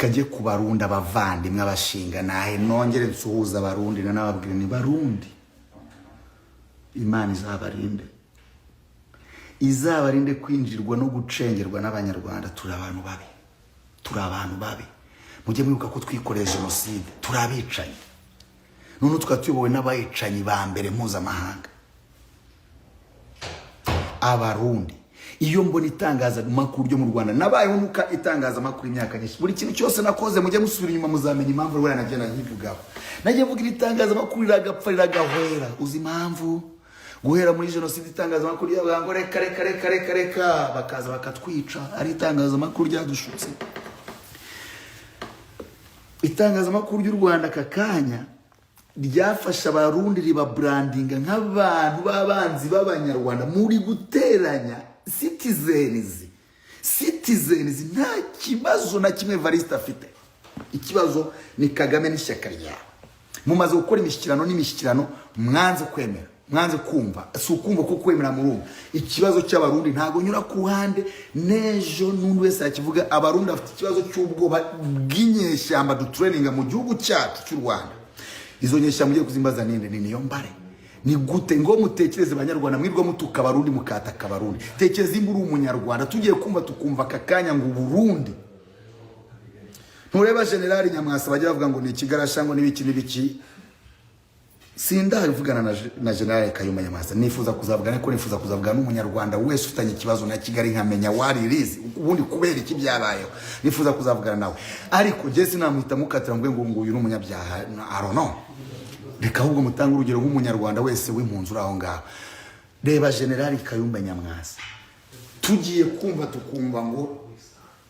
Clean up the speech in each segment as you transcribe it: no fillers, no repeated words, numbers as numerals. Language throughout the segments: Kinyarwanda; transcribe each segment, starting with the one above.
reka nje ku Barundi abavandimwe abashinga nahe nongere nsuhuza Abarundi n'ababwira ni Barundi Imana izabarinde kwinjirwa no gucengerwa n'abanyarwanda. Turi abantu babi mujye mwibuka ko twikoreye jenoside, turabicanyi none twatuyobowe n'abayicanyi ba mbere mpuzamahanga. Abarundi iyo mbona itangazamakuru ryo mu Rwanda nabayeho nuka itangazamakuru imyaka nyinshi, buri kintu cyose nakoze mujye musubira inyuma muzamenya impamvu rwanda nagenda nkivugaho. Nagiye mvuga itangazamakuru iragapfa iragahwera. Uzi impamvu? Guhera muri jenoside itangazamakuru yavuga ngo reka bakaza bakatwica, ari itangazamakuru ryadushutse. Itangazamakuru ry'u Rwanda kakanya ryafasha Abarundi riba brandinga nk'abantu b'abanzi b'abanyarwanda muri guteranya citizens. Nta kibazo na kimwe Evariste afite. Ikibazo ni Kagame n'ishyaka ryawe. Mumaze gukora imishyikirano mwanze kwemera, mwanze kumva. Si ukumva ko kwemera murumva. Ikibazo cy'Abarundi ntago nyura ku ruhande. Nejo n'undi wese yakivuga. Abarundi bafite ikibazo cy'ubwoba bw'inyeshyamba dutraininga mu gihugu cyacu cy'u Rwanda. Izo nyeshyamba mugiye kuzimbaza ninde? Ni niyo mbare. Ni gute ngo mutekereze abanyarwanda mwirwa mutuka Abarundi mukataka Abarundi? Tekereza imburu umunyarwanda tugiye kumva tukumva kakanya ngo Burundi. Ntureba General Nyamwasa bajya bavuga ngo ni ikigarasha ngo nibiki. Sindavugana na General Kayumba Nyamwasa. Nifuza kuzavugana ko nifuza kuzavugana n'umunyarwanda wese ufitanye ikibazo na Kigali nkamenya waririzi ubundi kubera iki byabayeho. Nifuza kuzavugana nawe. Ariko je sinamwita mukatira ngo uyu n'umunyabyaha. I don't know. Reka ahubwo mutanga urugero nk'umunyarwanda wese w'impunzi aho ngaho. Reba General Kayumba Nyamwasa. Tugiye kumva tukumva ngo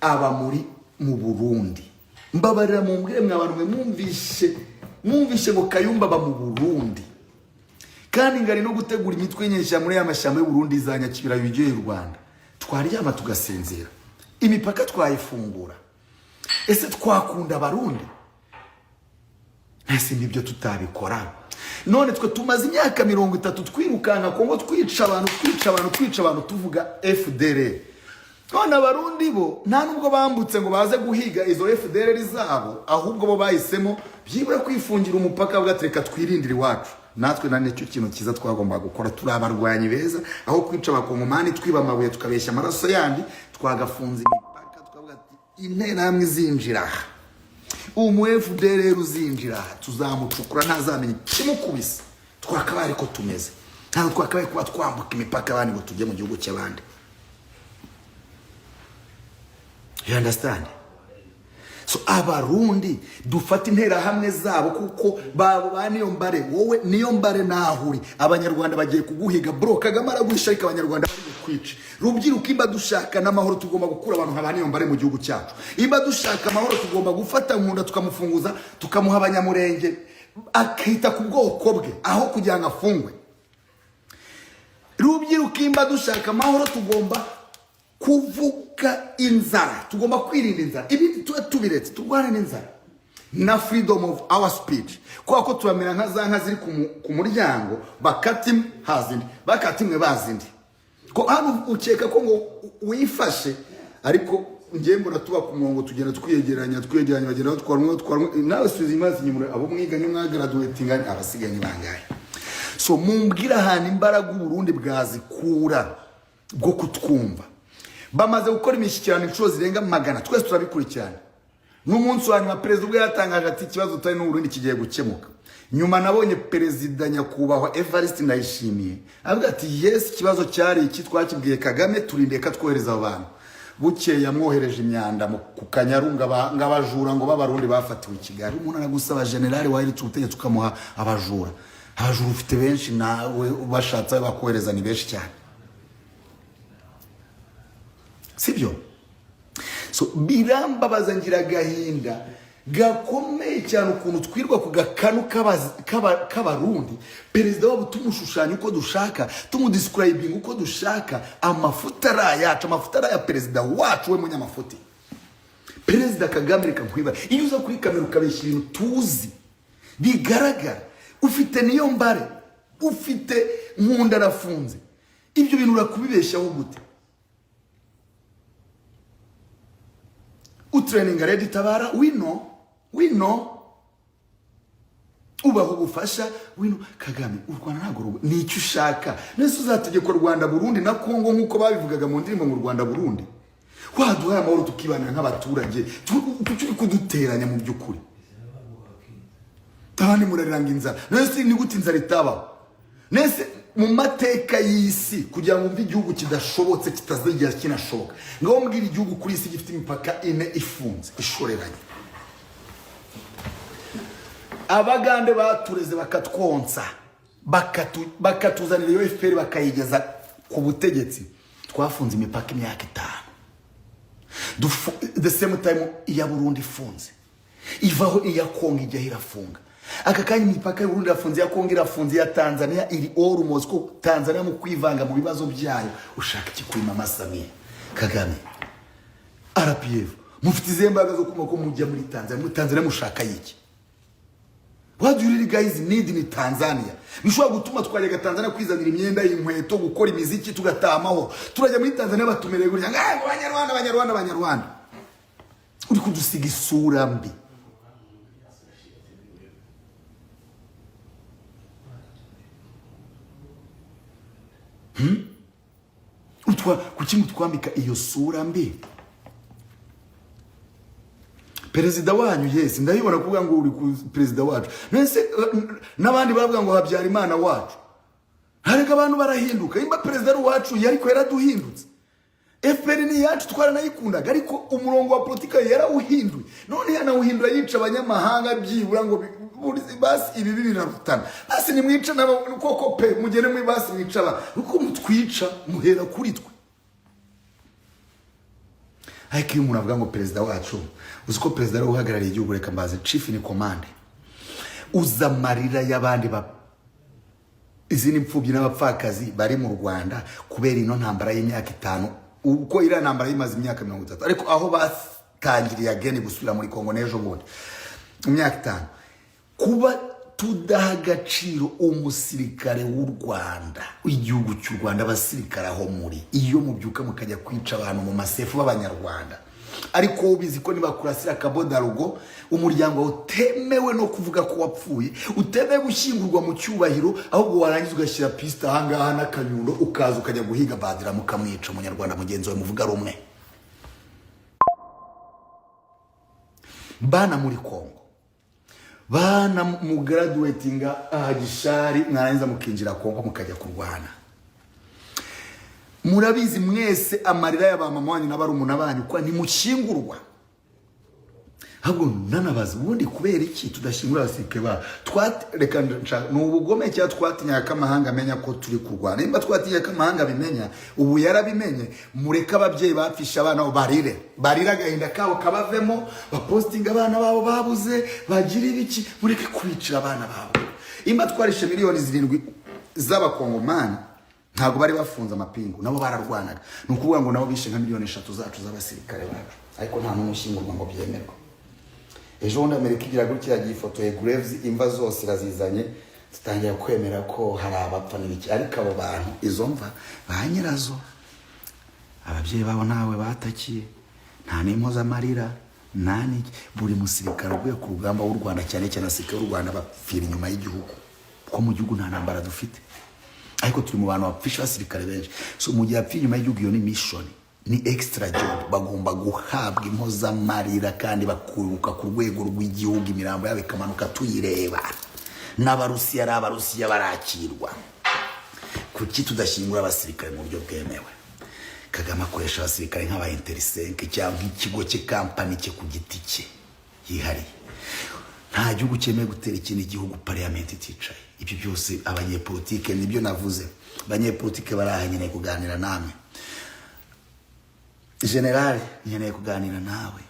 aba mu Burundi. Mbabarira mu mbwire mwabantu mwumvishe ngo Kayumba ba mu Burundi. Kandi ngari no gutegura imitwe nyesha muri y'amashyamba y'u Burundi izanyakibira bigiye y'u Rwanda. Twaryama tugasinzira. Imipaka twayifungura. Ese twakunda Abarundi? Ese nibyo tutabikora. None twe tumaze imyaka 30 twirukanka Kongo twica abantu tuvuga FDL. None Abarundi bo nta nubwo bambutse ngo baze guhiga izo FDL zabo, ahubwo bo bahisemo byibura kwifungira umupaka bagatereka twirindira iwacu. Natwe nane cyo kintu kiza twagomba gukora. Turi abarwanyi beza, aho kwica abakongomani twiba amabuye tukabeshya amaraso yandi, twagafunze imipaka tukavuga ati interahamwe zinjira. FDL uzinjira tuzamucukura ntazamenye kimukubise. Twakabaye ariko tumeze. Ntabwo twakabaye kuba twambuka imipaka abandi ngo tujye mu gihugu cy'abandi. You understand? So Abarundi dufata interahamwe zabo kuko babo baniyo mbare, wowe niyo mbare nahuri. Abanyarwanda bagiye kuguhiga bro. Kagame aragwishaka abanyarwanda bari kwica. Rubyiruka imba dushaka n'amahoro tugomba gukura abantu nk'abaniyo mbare mu gihugu cyacu. Imba dushaka amahoro tugomba gufata nkunda tukamufunguza tukamuha abanyamurenge akita ku bwoko bwe aho kugira ngo afungwe. Rubyiruka imba dushaka amahoro tugomba kuvuga inzara, tugomba kwirinda inzara. Ibi tubiretse turwane n'inzara na freedom of our speech. Ko turamera nka za nka ziri ku muryango bakatimwe hazindi bakatimwe bazindi. Ko hano ukeka ko ngo wifashe, ariko ngiye mbona tuba ku murongo tugenda twiyegeranya bagenda twarumwe nawe suzi imazi nyumura abo mwiganye mwagraduating abasiganye bangaye. So mumbwira hana imbaraga Burundi bwazikura bwo kutwumva. Bamaze gukora imishyikirano inshuro zirenga 100, twese turabikurikirana. N'umunsi wa nyuma perezida ubwo yatangaje ati ikibazo tutari n'u Burundi kigiye gukemuka. Nyuma nabonye perezida nyakubahwa Evariste Ndayishimiye avuga ati yes ikibazo cyari iki twakibwiye Kagame turindeka twohereza abantu. Bukeye yamwohereje imyanda ku Kanyarunga ngabajura ngo b'Abarundi bafatiwe i Kigali. Umuntu aragusaba general wahiritse ubutegetsi tukamuha abajura. Abajura ufite benshi nawe bashatse bakohereza ni benshi cyane. Sibyo? So birambabaza ngira gahinda gakomeye cyane ukuntu twirwa ku gakanu k'Abarundi. Perezida wabo tumushushanya uko dushaka, tumudescribing uko dushaka. Amafuta yacu, amafuta ya perezida wacu we munyamafuti. Perezida Kagame reka nkwiba iyo uza kuri kamera ukabeshyira ibintu tuzi bigaragara. Ufite niyo mbare, ufite nkunda rafunze. Ibyo bintu urakubibeshyaho gute? utraininga Red Tabara, we know ubaho ubufasha, wino Kagame u Rwanda ntago ni icyo ushaka. Nese uzategeka Rwanda Burundi na Kongo nkuko babivugaga mu ndirimbo mu Rwanda Burundi, waduhaye amahoro tukibanira nk'abaturage, turi kuduteranya mu by'ukuri. Tabandi muraranga inzara. Nese ni gute inzara itaba? Nese mu mateka y'isi kugira ngo igihugu kidashobotse kitazigera kinashoboka, ngaho mbwira igihugu kuri isi gifite imipaka ine ifunze ishoreranye. Abagande batureze bakatwonsa bakatuzanira iyo FPR bakayigeza ku butegetsi, twafunze imipaka imyaka 5. The same time iya Burundi ifunze, ivaho iya Kongo ijya irafunga. Aka kanya imipaka ya Burundi irafunze, ya Kongo irafunze, ya Tanzania iri almost ko Tanzania mu kwivanga mu bibazo byayo. Ushaka iki kuri Mama Samia Kagame RPF? Mufite izembaga zo kuma ko mujya muri Tanzania, muri Tanzania mushaka yiki? What do you really guys need in Tanzania? Bishobora gutuma twajyaga Tanzania kwizanira imyenda y'inkweto, gukora imiziki, tugatamaho. Turajya muri Tanzania batumereye gutya, Abanyarwanda. Uri kudusiga isura mbi. Kuki mutwambika iyo sura mbi? Perezida wanyu yes ndabibona kuvuga ngo uri ku perezida wacu, nese nabandi bavuga ngo Habyarimana wacu. Hareka abantu barahinduka, imba perezida wacu yariko yaraduhindutse. FPR ni yacu twaranayikundaga, ariko umurongo wa politika yarawuhinduye. None yanawuhindura yica abanyamahanga byibura ngo basi ibi binarutana. Basi ni mwica nabo koko pe mugene mu basi mwica ba uko mutwica muhera kuri twe. Ariko iyo umuntu avuga ngo perezida wacu, uziko perezida ari uhagarariye igihugu, reka mbaze chief in command, uzamarira y'abandi izindi mfubyi n'abapfakazi bari mu Rwanda kubera ino ntambara y'imyaka 5, uko ira ntambara yimaze imyaka 30, ariko aho batangiriye again gusubira muri Kongo nejo bundi imyaka 5. Kuba tudaha agaciro umusirikare w'u Rwanda, igihugu cy'u Rwanda, abasirikare aho muri, iyo mubyuka mukajya kwica abantu mu masefu b'Abanyarwanda, ariko ubizi ko nibakurasira akabodarugo umuryango utemewe no kuvuga ko wapfuye, utemewe gushyingurwa mu cyubahiro, ahubwo warangiza ugashyira piste ahangaha n'akanyundo ukaza ukajya guhiga Badira mukamwica umunyarwanda mugenzi wawe muvuga rumwe. Bana muri Kongo, bana mu graduatinga Gishari, mwarangiza mukinjira Kongo mukajya kurwana. Murabizi mwese amarira y'abamama wanyu n'abarumuna banyu kwa ntimushingurwa. Ahubwo nanabaza ubundi kubera iki tudashingura abasirikare ba reka n'ubugome cya twatinya kamahanga amenya ko turi kurwana. Nimba twatinya kamahanga bimenya, ubu yarabimenye, mureka ababyeyi bapfisha abana barira agahinda kabo kabavemo, bapostinga abana babo babuze, bagira ibiki, mureke kwicira abana babo. Imba twarishe miliyoni 7 z'abakongomani ntago bari bafunze amapingu, nabo bararwanaga. Nukuvuga ngo nabo bishe nka miliyoni 3 zacu z'abasirikare bacu, ariko nta n'umushingurwa ngo byemerwa. Ejo bundi Amerika igira gutya gifotoye Graves, imva zose razizanye, tutangira kwemera ko hari abapfa n'ibiki, ariko abo bantu izo mva banyirazo ababyeyi babo nawe batakiye, nta n'impoza amarira nani. Buri musirikare uguye ku rugamba w'u Rwanda, cyane cyane asirikare w'u Rwanda bapfira inyuma y'igihugu, ko mu gihugu nta ntambara dufite, ariko turi mu bantu bapfisha abasirikare benshi. So mu gihe apfira inyuma y'igihugu, iyo ni mission, ni extra job, bagomba guhabwa impoza amarira kandi bakuruka ku rwego rw'igihugu, imirambo yabo ikamanuka tuyireba, n'abarusiya n'abarusiya barakirwa. Kuki tudashingura abasirikare mu buryo bwemewe? Kagame akoresha abasirikare nk'aba Intersenke cyangwa ikigo cye, company cye ku giti cye yihariye. Nta gihugu cyemeye gutera ikindi gihugu parliament iticaye. Ibyo byose abanyepolitike nibyo navuze, abanyepolitike barahanyene kuganira namwe. General nkeneye kuganira nawe,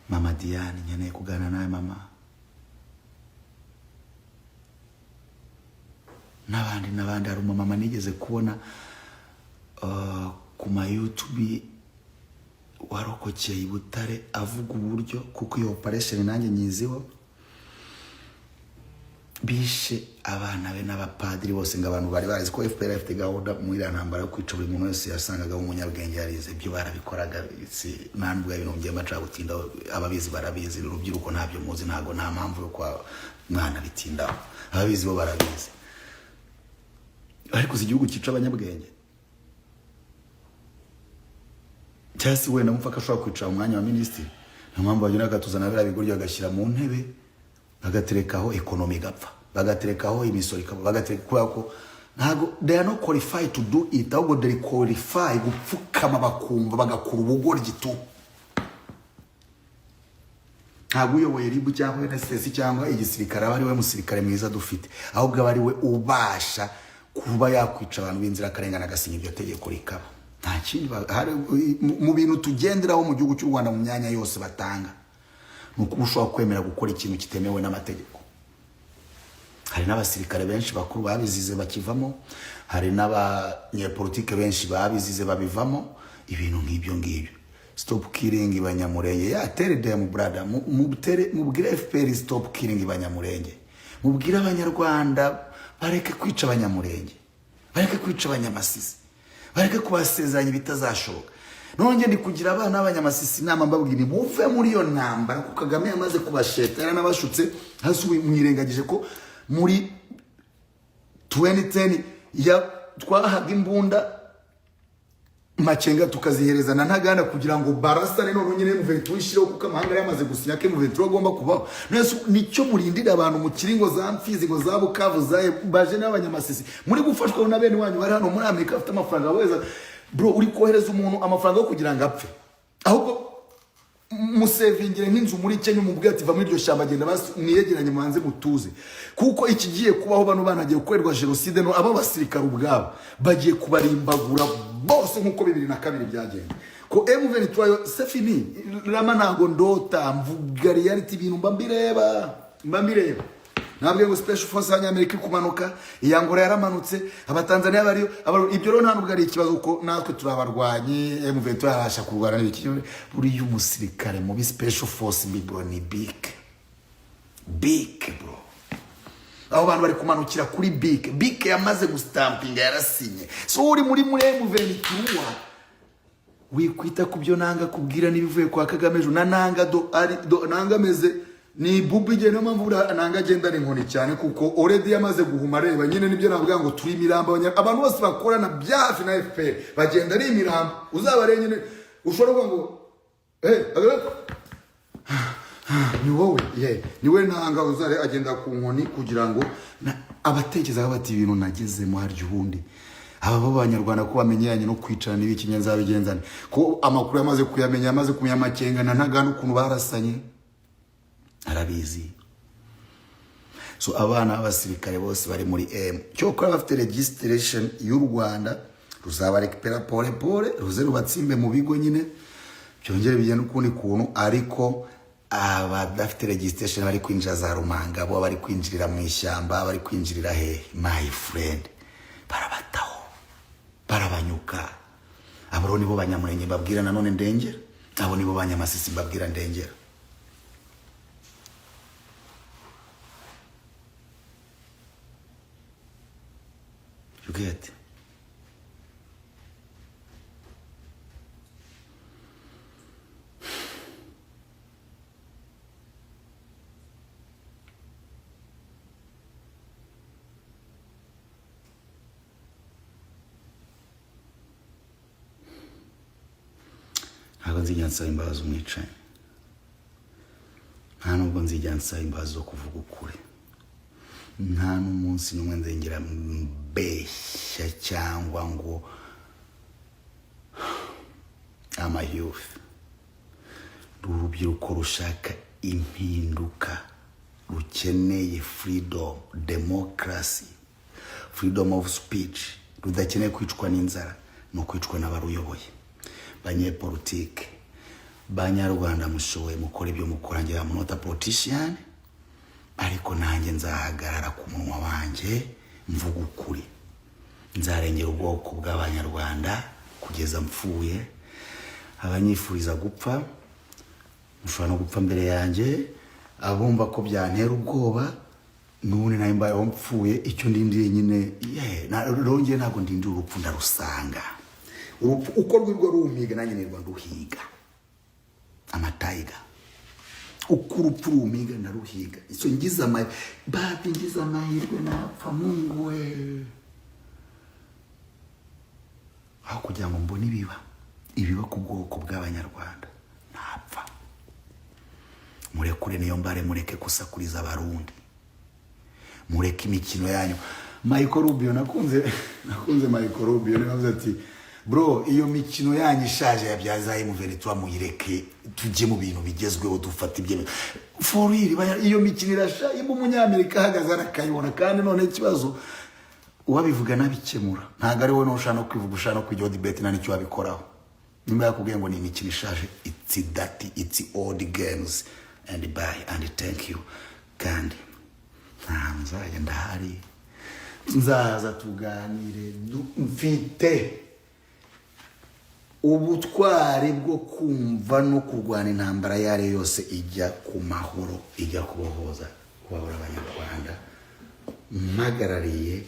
Mama Diane nkeneye kuganira nawe mama, n'abandi hari umumama nigeze kubona ku ma YouTube warokokeye i Butare avuga uburyo, kuko iyo operation nanjye nyiziho, bishe abana be n'abapadiri bose ngo abantu bari barazi ko FPR afite gahunda muri ntambara yo kwica buri muntu wese yasangaga umunyabwenge yarize ibyo barabikoraga nandwe ibintu ngiye maca gutinda ababizi barabizi urubyiruko ntabyo muzi ntago nta mpamvu yo kwa mwana bitinda ababizi bo barabizi ariko igihugu kica abanyabwenge cyasi we namupfa kashobora kwica umwanya wa ministry nta mpamvu bagira gatuzana bira biguryo agashyira mu ntebe bagaterekaho economy gapfa bagaterekaho imisoro bagatereka ko ntago they are not qualified to do it ahubwo they qualify gupfukama bakumva bagakura ubugoryi tu ntago uyoboye ribu cyangwa NSS cyangwa igisirikare abari we musirikare mwiza dufite ahubwo abari we ubasha kuba yakwica abantu b'inzira karengana agasinya ibyo tegeko rikaba nta kindi mu bintu tugenderaho mu gihugu cy'u Rwanda mu myanya yose batanga nuko ushobora kwemera gukora ikintu kitemewe n'amategeko. Hari n'abasirikare benshi bakuru babizize bakivamo, hari n'abanyepolitike benshi babizize babivamo, ibintu nk'ibyo ngibyo. Stop killing Banyamurenge. Ya tell them brother, mubwire FPR stop killing Banyamurenge. Mubwire Abanyarwanda bareke kwica Abanyamurenge, bareke kwica Abanyamasisi, bareke kubasezeranya bitazashoboka. Nonge ndi kugira abana b'Abanyamasisi inama mbabwira muve muri yo ntambara kuko Kagame yamaze kubasheta yaranabashutse hasi mwirengagije ko muri 2010 ya twahaga imbunda Macenga tukaziherezana ntagana kugira ngo barasane none nyine M23 ishiro kuko amahanga yamaze gusinya ke M23 agomba kubaho. Nicyo murindira abantu mu kiringo za Mfizi ngo za Bukavu za baje n'Abanyamasisi muri gufashwa na bene wanyu bari hano muri Amerika afite amafaranga weza bro uri kohereza umuntu amafaranga yo kugira ngo apfe ahubwo musevingire nk'inzu muri Kenya umubwiye ati va muri iryo shamba agenda mwiyegeranye muhanze mutuze kuko ikigiye kubaho bano banagiye gukorerwa genocide no aba basirikare ubwabo bagiye kubarimbagura bose nkuko 2002 byagenda ko M23 c'est fini rama ntago ndota mvuga reality ibintu mbambireba nabwe ngo special force y'Amerika kumanuka iyangora yaramanutse abatanzania bariyo ibyo rero ntabwo ari ikibazo uko natwe turabarwanyi M23 arasha kurwana n'iki buri y'umusirikare mu special force bro ni big bro aho bantu bari kumanukira kuri big yamaze gustampinga yarasinye so uri muri M23 wikwita kubyo nanga kubwira nibivuye kwa Kagame ejo nanga nanga meze ni bubije no mavura nanga agenda n'inkoni cyane kuko already yamaze guhuma reba nyine nibyo navuga ngo turi miramba abantu bose bakorana byafi na FPR bagenda ari miramba uzabare nyine ushobora ngo ni wowe niwe ntanga uzare agenda ku nkoni kugira ngo abatekereza bati ibintu nagezemo haryo ubundi aba b'Abanyarwanda ko bamenyanye no kwicarana n'ibiki nzabigenzane ko amakuru yamaze kuyamenya yamaze kumenya Macenga na ntagana ukuntu barasanye arabizi so abana b'abasirikare bose bari muri M cyo ko bafite registration y'u Rwanda ruzaba rekipera pole ruze rubatsimbe mu bigo nyine byongere bigenda ukundi kuntu ariko abadafite registration bari kwinjira za Rumanga bo bari kwinjirira mu ishyamba bari kwinjirira my friend barabataho barabanyuka abo nibo Banyamurenge babwira nanone ndengera abo nibo Banyamasisi babwira ndengera. You get ntabwo nzijya nsaba imbabazi umwicaye nta nubwo nzijya nsaba imbabazi zo kuvuga ukuri nta n'umunsi n'umwe nzengera mbeshya cyangwa ngo ama youth urubyiruko rushaka impinduka rukeneye freedom democracy freedom of speech rudakeneye kwicwa n'inzara no kwicwa n'abaruyoboye banyepolitike Banyarwanda mushoboye mukora ibyo mukora ngira munota politician ariko nanjye nzahagarara ku munwa wanje mvuga ukuri nzarengera ubwoko bw'Abanyarwanda kugeza mpfuye abanyifuriza gupfa mushobora no gupfa mbere yanjye abumva ko byantera ubwoba none nayo mbayeho mpfuye icyo ndindiriye nyine rongeye ntabwo ndindira urupfu ndarusanga. Urupfu uko rwirwa rumiga nanjye nirwa nduhiga amatayiga. Uko urupfu rumiga ndaruhiga. Icyo ngize amahirwe napfa Mungu we. Aho kugira ngo mbone ibiba ku bwoko bw'Abanyarwanda napfa. Murekure niyo mbare, mureke kusakuriza abarundi, mureke imikino yanyu. Michael Rubio nakunze Michael Rubio navuze ati bro, iyo mikino yanyu ishaje yabyazaye muveritwa muyireke tujye mu bintu bigezweho dufata ibye for real. Iyo mikino irashaje mu Munyamerika hagaze arakayibona kandi none ikibazo uwabivuga nabikemura. Ntago ari wowe no ushaka kwivuga, ushaka kujya debate nani cyo wabikoraho. Nimba yakubwiye ngo ni imikino ishaje, it's dirty, it's old games and bye and thank you. Kandi nzajya ndahari, nzaza tuganire, mfite ubutwari bwo kumva no kurwana intambara yare yose ijya ku mahoro, ijya kubohoza kubabura Abanyarwanda. Mpagarariye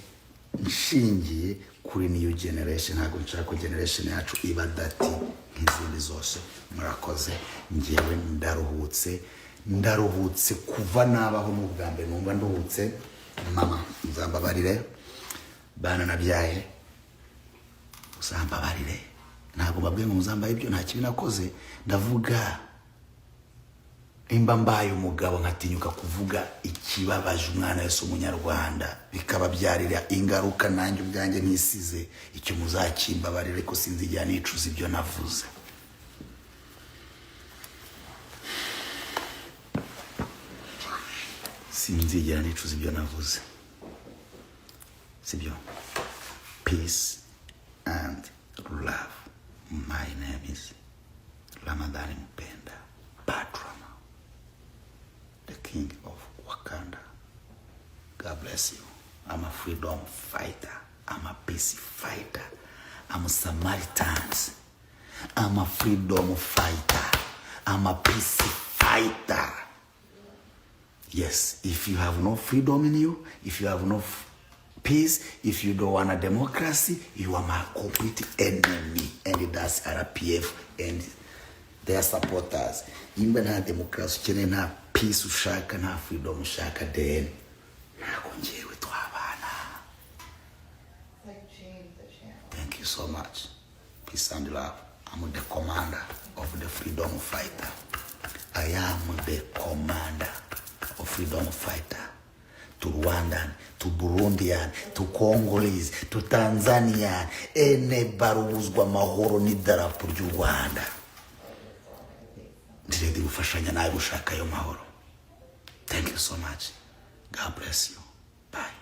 nshingiye kuri new generation, ntabwo nshaka ko generation yacu iba dati nk'izindi zose. Murakoze, ngewe ndaruhutse kuva nabaho mu bwambe numva nduhutse. Mama nzambabarire, bana nabyaye uzambabarire, ntabwo babwiye ngo muzambaye ibyo nta kibi nakoze. Ndavuga imba mbaye umugabo nkatinyuka kuvuga ikibabaje umwana wese Umunyarwanda, bikaba byarira ingaruka nanjye ubwanjye nisize, icyo muzakimbabarire ko sinzijya nicuza ibyo navuze. Sinzigera nicuza ibyo navuze, sibyo? Peace and love. My name is Ramadhani Mpenda Patrona, the king of Wakanda. God bless you. I'm a freedom fighter. I'm a peace fighter. I'm a Samaritan. I'm a freedom fighter. I'm a peace fighter. Yes, if you have no freedom in you, if you have no peace, if you don't want a democracy, you are my complete enemy. And that's RPF and their supporters. Imba na democracy, chene na peace ushaka, na freedom ushaka, then nakunjewe tuhabana. Thank you so much. Peace and love. I'm the commander of the freedom fighter. I am the commander of freedom fighter. To Rwandan, to Burundian, to Congolese, to Tanzanian, ene barubuzwa mahoro n'idarapo ry'u Rwanda. Ndire gufashanya nawe gushaka yo mahoro. Thank you so much. God bless you. Bye.